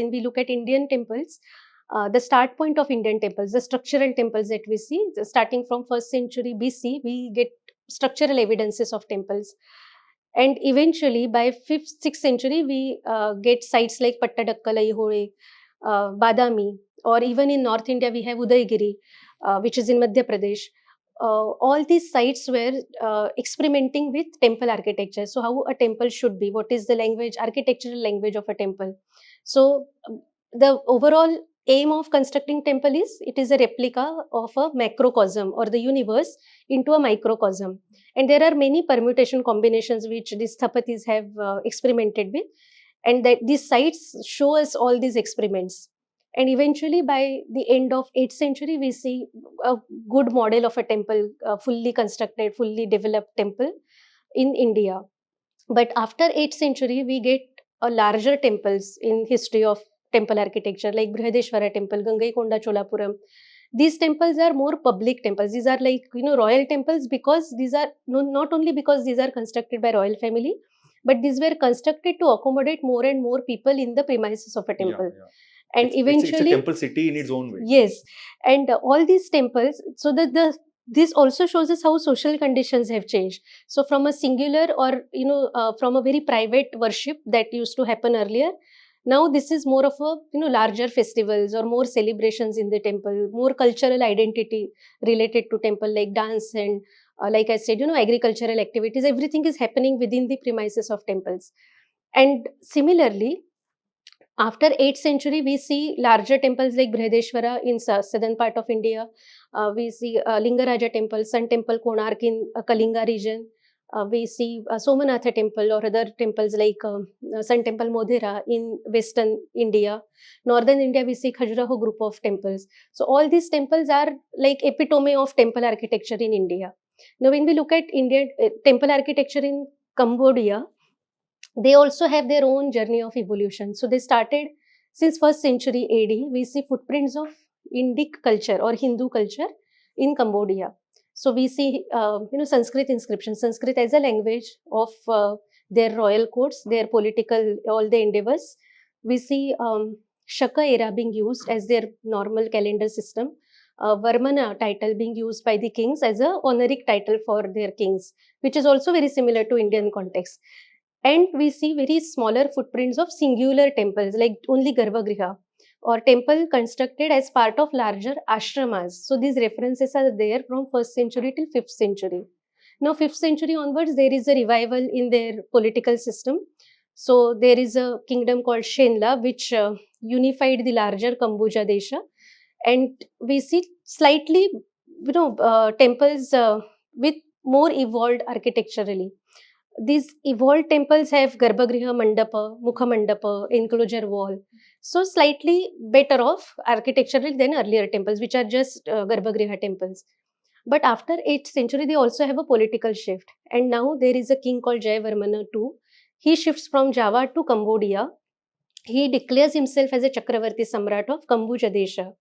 when we look at Indian temples, the start point of Indian temples, the structural temples that we see, starting from 1st century BC, we get structural evidences of temples. And eventually, by 5th, 6th century, we get sites like Pattadakkal, Aihole, Badami, or even in North India, we have Udaygiri, which is in Madhya Pradesh. All these sites were experimenting with temple architecture. So, how a temple should be, what is the language, architectural language of a temple. So, the overall aim of constructing temple is it is a replica of a macrocosm or the universe into a microcosm. And there are many permutation combinations which these sthapatis have experimented with, and that these sites show us all these experiments. And eventually, by the end of 8th century, we see a good model of a temple, fully constructed, fully developed temple in India. But after 8th century, we get a larger temples in history of temple architecture, like Brihadeshwara temple, Gangaikonda Cholapuram. These temples are more public temples. These are like, royal temples, because these are not only because these are constructed by royal family, but these were constructed to accommodate more and more people in the premises of a temple. Yeah. And eventually, it's a temple city in its own way. Yes, and all these temples, so that this also shows us how social conditions have changed. So from a singular or from a very private worship that used to happen earlier, now this is more of a larger festivals or more celebrations in the temple, more cultural identity related to temple, like dance and like I said, agricultural activities. Everything is happening within the premises of temples. And similarly, after 8th century, we see larger temples like Brihadeshwara in southern part of India. We see Lingaraja temple, Sun temple, Konark in Kalinga region. We see Somanatha temple or other temples like Sun temple, Modhera in western India. Northern India, we see Khajuraho group of temples. So all these temples are like epitome of temple architecture in India. Now, when we look at Indian temple architecture in Cambodia, they also have their own journey of evolution. So they started since 1st century AD. We see footprints of Indic culture or Hindu culture in Cambodia. So we see, Sanskrit inscriptions, Sanskrit as a language of their royal courts, their political, all the endeavors. We see Shaka era being used as their normal calendar system. Varmana title being used by the kings as a honorific title for their kings, which is also very similar to Indian context. And we see very smaller footprints of singular temples, like only Garbhagriha or temple constructed as part of larger ashramas. So these references are there from 1st century till 5th century. Now 5th century onwards, there is a revival in their political system. So there is a kingdom called Shenla, which unified the larger Kambuja Desha. And we see slightly, temples with more evolved architecturally. These evolved temples have Garbhagriha Mandapa, Mukha Mandapa, enclosure wall. So slightly better off architecturally than earlier temples, which are just Garbhagriha temples. But after 8th century, they also have a political shift. And now there is a king called Jayavarmana II. He shifts from Java to Cambodia. He declares himself as a Chakravarti Samrat of Kambuja Desha.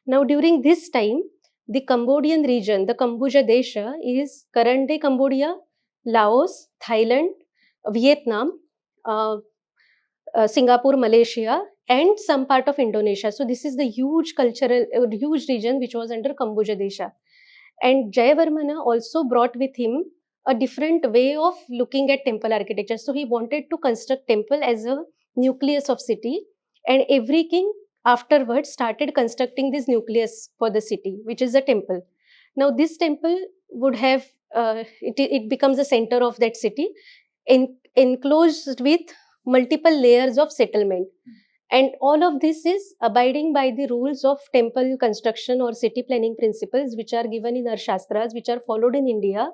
Now during this time, the Cambodian region, the Kambuja Desha, is current day Cambodia, Laos, Thailand, Vietnam, Singapore, Malaysia, and some part of Indonesia. So this is the huge huge region which was under Kambuja Desha. And Jayavarmana also brought with him a different way of looking at temple architecture. So he wanted to construct temple as a nucleus of city, and every king afterwards started constructing this nucleus for the city, which is a temple. Now this temple would have it becomes the center of that city, enclosed with multiple layers of settlement. And all of this is abiding by the rules of temple construction or city planning principles, which are given in our Shastras, which are followed in India.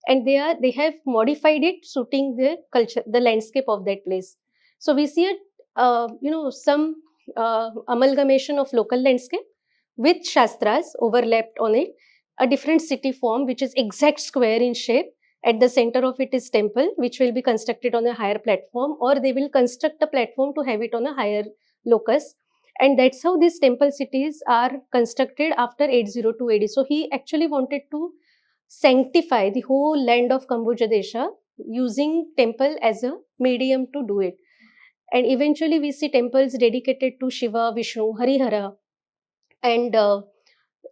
And they have modified it suiting the culture, the landscape of that place. So we see some amalgamation of local landscape with Shastras overlapped on it, a different city form which is exact square in shape. At the center of it is temple, which will be constructed on a higher platform, or they will construct a platform to have it on a higher locus. And that's how these temple cities are constructed after 802 AD. So he actually wanted to sanctify the whole land of Kambuja Desha using temple as a medium to do it. And eventually we see temples dedicated to Shiva, Vishnu, Harihara, and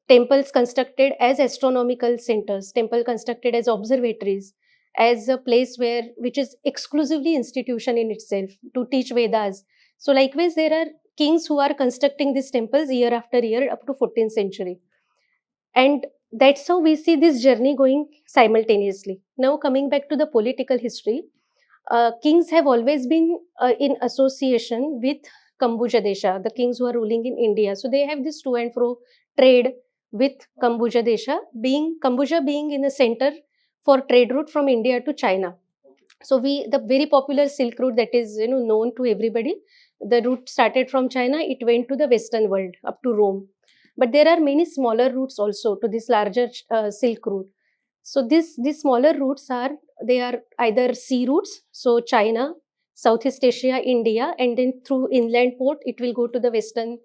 temples constructed as astronomical centers, temple constructed as observatories, as a place where which is exclusively institution in itself to teach Vedas. So likewise, there are kings who are constructing these temples year after year up to 14th century. And that's how we see this journey going simultaneously. Now coming back to the political history, kings have always been in association with Kambuja Desha, the kings who are ruling in India. So they have this to and fro trade with Kambuja Desha, being Kambuja being in the center for trade route from India to China. So the very popular Silk Route that is known to everybody, the route started from China, it went to the Western world up to Rome. But there are many smaller routes also to this larger Silk Route. So these smaller routes are either sea routes, so China, Southeast Asia, India, and then through inland port it will go to the western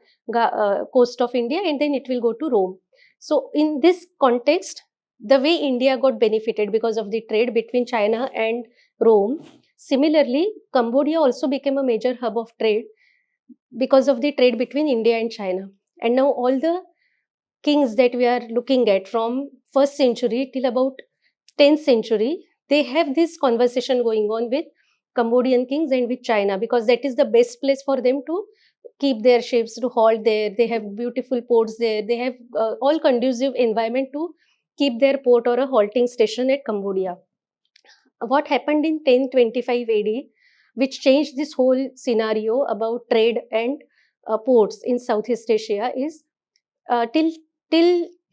coast of India, and then it will go to Rome. So in this context, the way India got benefited because of the trade between China and Rome, similarly Cambodia also became a major hub of trade because of the trade between India and China. And now all the kings that we are looking at from 1st century till about 10th century, they have this conversation going on with Cambodian kings and with China, because that is the best place for them to keep their ships, to halt there. They have beautiful ports there. They have all conducive environment to keep their port or a halting station at Cambodia. What happened in 1025 AD, which changed this whole scenario about trade and ports in Southeast Asia, is till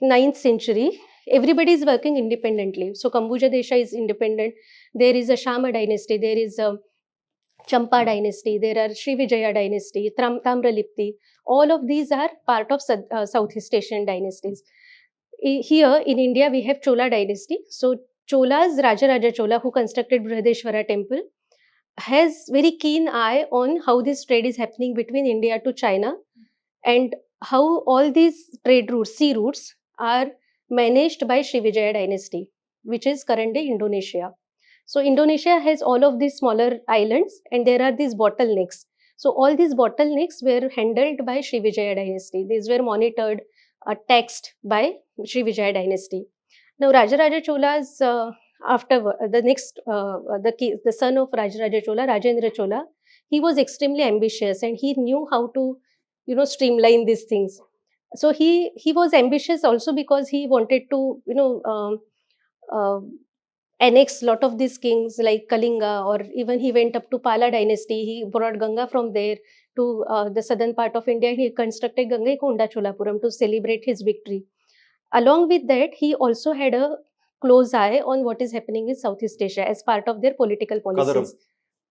9th century, everybody is working independently. So Kambuja Desha is independent. There is a Shama dynasty. There is a Champa dynasty. There are Sri Vijaya dynasty, Tamralipti. All of these are part of Southeast Asian dynasties. Here in India, we have Chola dynasty. So Cholas, Raja Chola, who constructed Brihadeshwara temple, has very keen eye on how this trade is happening between India to China, and how all these trade routes, sea routes, are managed by Srivijaya dynasty, which is currently Indonesia. So Indonesia has all of these smaller islands, and there are these bottlenecks. So all these bottlenecks were handled by Srivijaya dynasty. These were monitored, taxed by Srivijaya dynasty. Now Rajaraja Cholas, after the son of Rajaraja Chola, Rajendra Chola, he was extremely ambitious and he knew how to streamline these things. So he was ambitious also because he wanted to annex lot of these kings like Kalinga, or even he went up to Pala dynasty. He brought Ganga from there to the southern part of India. He constructed Gangaikonda Cholapuram to celebrate his victory. Along with that, he also had a close eye on what is happening in Southeast Asia as part of their political policies.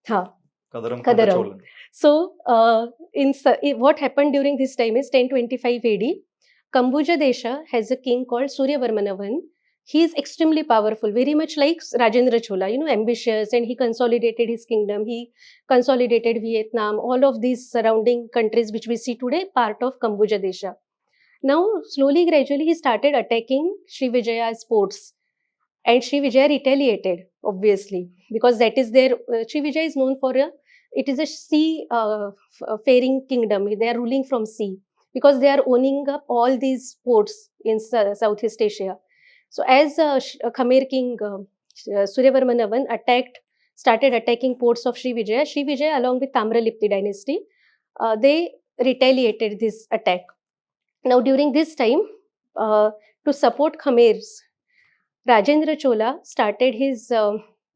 Kadaram. So, what happened during this time is 1025 AD. Kambuja Desha has a king called Suryavarmana I. He is extremely powerful, very much like Rajendra Chola, ambitious, and he consolidated his kingdom. He consolidated Vietnam, all of these surrounding countries which we see today, part of Kambuja Desha. Now, slowly, gradually, he started attacking Sri Vijaya's ports. And Sri Vijaya retaliated, obviously, because that is their. Sri Vijaya is known for it is a sea faring kingdom. They are ruling from sea because they are owning up all these ports in Southeast Asia. So, as Khmer king Suryavarmana I started attacking ports of Sri Vijaya along with Tamralipti dynasty, they retaliated this attack. Now, during this time, to support Khmers, Rajendra Chola started his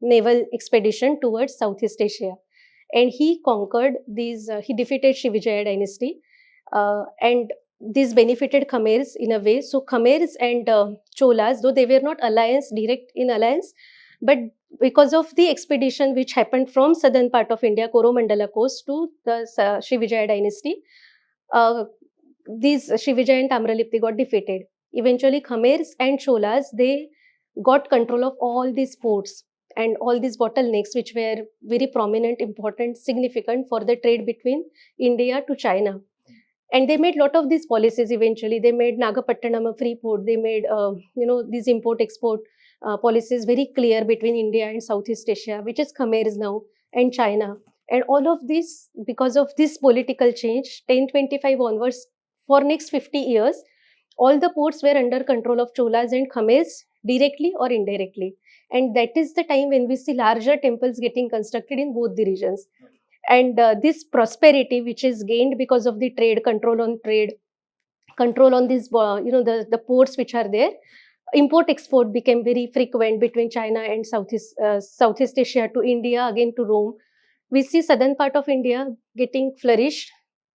naval expedition towards Southeast Asia, and he conquered these. He defeated Srivijaya dynasty, and this benefited Khmers in a way. So Khmers and Cholas, though they were not direct in alliance, but because of the expedition which happened from southern part of India, Coromandala coast to the Srivijaya dynasty, these Srivijaya and Tamralipti got defeated. Eventually, Khmers and Cholas, they got control of all these ports and all these bottlenecks which were very prominent, important, significant for the trade between India to China. And they made a lot of these policies eventually. They made Nagapattinam a free port. They made, these import-export policies very clear between India and Southeast Asia, which is Khmers now, and China. And all of this, because of this political change, 1025 onwards, for next 50 years, all the ports were under control of Cholas and Khmers, directly or indirectly. And that is the time when we see larger temples getting constructed in both the regions. And this prosperity, which is gained because of the trade, control on these, the ports which are there, import export became very frequent between China and Southeast Asia to India, again to Rome. We see southern part of India getting flourished,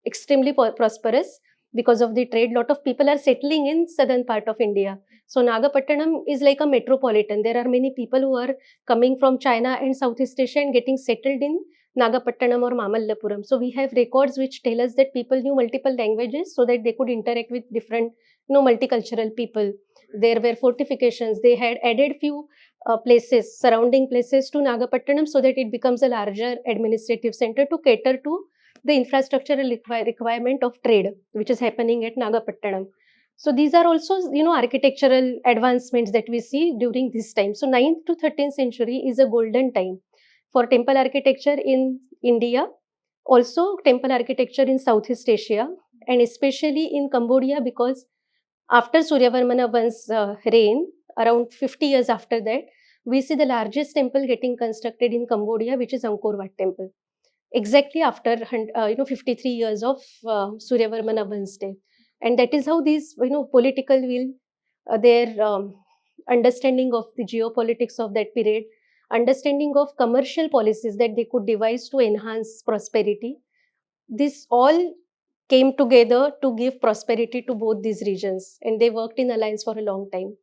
extremely prosperous because of the trade. Lot of people are settling in southern part of India. So Nagapattinam is like a metropolitan. There are many people who are coming from China and Southeast Asia and getting settled in Nagapattinam or Mamallapuram. So we have records which tell us that people knew multiple languages so that they could interact with different, multicultural people. There were fortifications. They had added few places, surrounding places to Nagapattinam so that it becomes a larger administrative center to cater to the infrastructural requirement of trade, which is happening at Nagapattinam. So these are also, architectural advancements that we see during this time. So 9th to 13th century is a golden time for temple architecture in India, also temple architecture in Southeast Asia, and especially in Cambodia, because after Suryavarmana I's reign, around 50 years after that, we see the largest temple getting constructed in Cambodia, which is Angkor Wat temple. Exactly after 53 years of Suryavarmana I's death, and that is how these political will, their understanding of the geopolitics of that period, understanding of commercial policies that they could devise to enhance prosperity. This all came together to give prosperity to both these regions, and they worked in alliance for a long time.